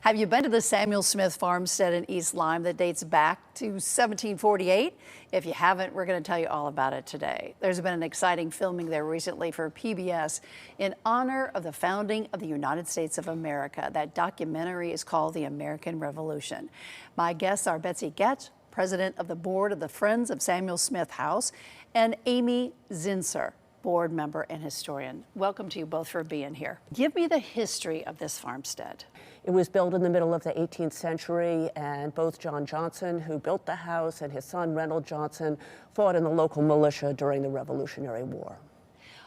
Have you been to the Samuel Smith Farmstead in East Lyme that dates back to 1748? If you haven't, we're going to tell you all about it today. There's been an exciting filming there recently for PBS in honor of the founding of the United States of America. That documentary is called The American Revolution. My guests are Betsy Getch, president of the board of the Friends of Samuel Smith House, and Amy Zinsser, board member and historian. Welcome to you both for being here. Give me the history of this farmstead. It was built in the middle of the 18th century, and both John Johnson, who built the house, and his son Reynold Johnson fought in the local militia during the Revolutionary War.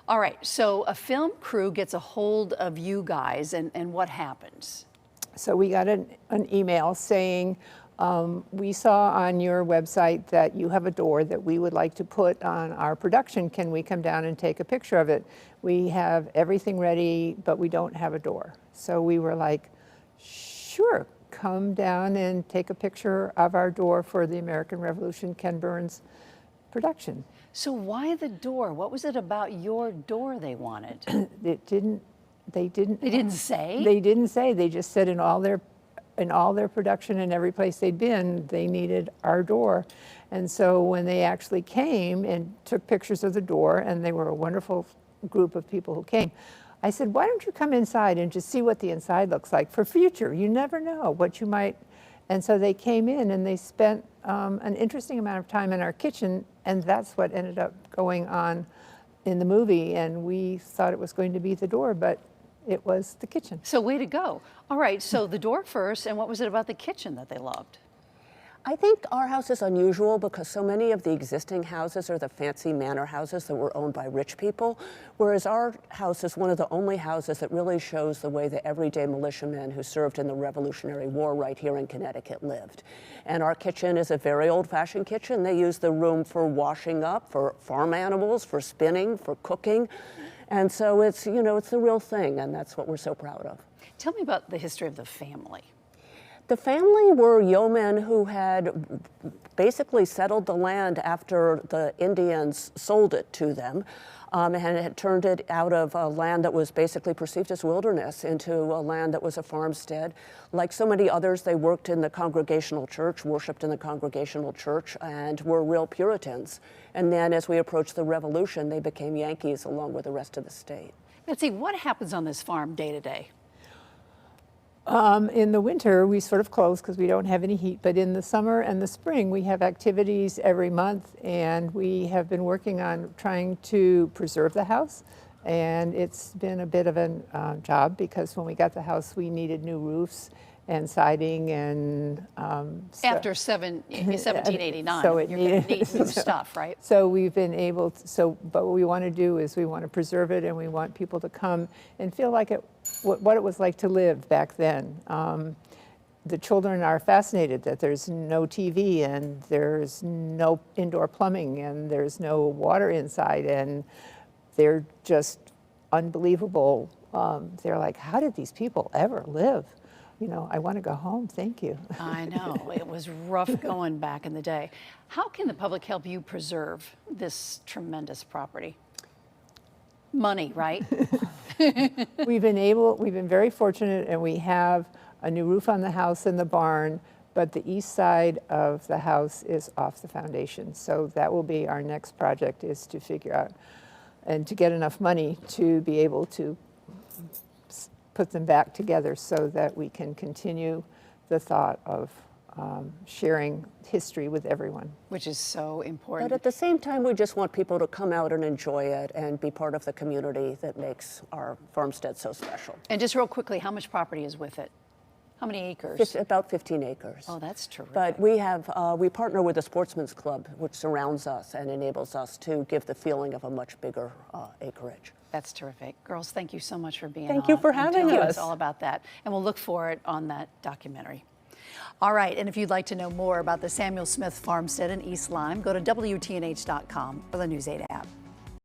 All right, so a film crew gets a hold of you guys, and what happens? So we got an email saying, we saw on your website that you have a door that we would like to put on our production. Can we come down and take a picture of it? We have everything ready, but we don't have a door. So we were like, sure, come down and take a picture of our door for the American Revolution, Ken Burns production. So why the door? What was it about your door they wanted? They didn't say? They didn't say. They just said in all their production and every place they'd been, they needed our door. And so when they actually came and took pictures of the door, and they were a wonderful group of people who came, I said, why don't you come inside and just see what the inside looks like for future? You never know what you might. And so they came in and they spent an interesting amount of time in our kitchen, and that's what ended up going on in the movie. And we thought it was going to be the door, but it was the kitchen. So way to go. All right, so the door first, and what was it about the kitchen that they loved? I think our house is unusual because so many of the existing houses are the fancy manor houses that were owned by rich people, whereas our house is one of the only houses that really shows the way the everyday militiamen who served in the Revolutionary War right here in Connecticut lived. And our kitchen is a very old-fashioned kitchen. They use the room for washing up, for farm animals, for spinning, for cooking. And so it's, you know, it's the real thing, and that's what we're so proud of. Tell me about the history of the family. The family were yeomen who had basically settled the land after the Indians sold it to them, and had turned it out of a land that was basically perceived as wilderness into a land that was a farmstead. Like so many others, they worked in the Congregational Church, worshiped in the Congregational Church, and were real Puritans. And then as we approached the Revolution, they became Yankees along with the rest of the state. Betsy, what happens on this farm day to day? In the winter, we sort of close because we don't have any heat, but in the summer and the spring, we have activities every month, and we have been working on trying to preserve the house. And it's been a bit of a job because when we got the house, we needed new roofs and siding and After 1789, so it you're going to needed need new stuff, right? So we've been able to, but what we want to do is we want to preserve it, and we want people to come and feel like what it was like to live back then. The children are fascinated that there's no TV and there's no indoor plumbing and there's no water inside, and they're just unbelievable. They're like, how did these people ever live? You know, I want to go home, thank you. I know, it was rough going back in the day. How can the public help you preserve this tremendous property? Money, right? We've been very fortunate, and we have a new roof on the house and the barn, but the east side of the house is off the foundation. So that will be our next project, is to figure out and to get enough money to be able to put them back together so that we can continue the thought of sharing history with everyone. Which is so important. But at the same time, we just want people to come out and enjoy it and be part of the community that makes our farmstead so special. And just real quickly, how much property is with it? How many acres? About 15 acres. Oh, that's terrific. But we partner with the Sportsman's Club, which surrounds us and enables us to give the feeling of a much bigger acreage. That's terrific. Girls, thank you so much for being on. Thank you for having telling us. All about that. And we'll look for it on that documentary. All right, and if you'd like to know more about the Samuel Smith Farmstead in East Lyme, go to WTNH.com or the News 8 app.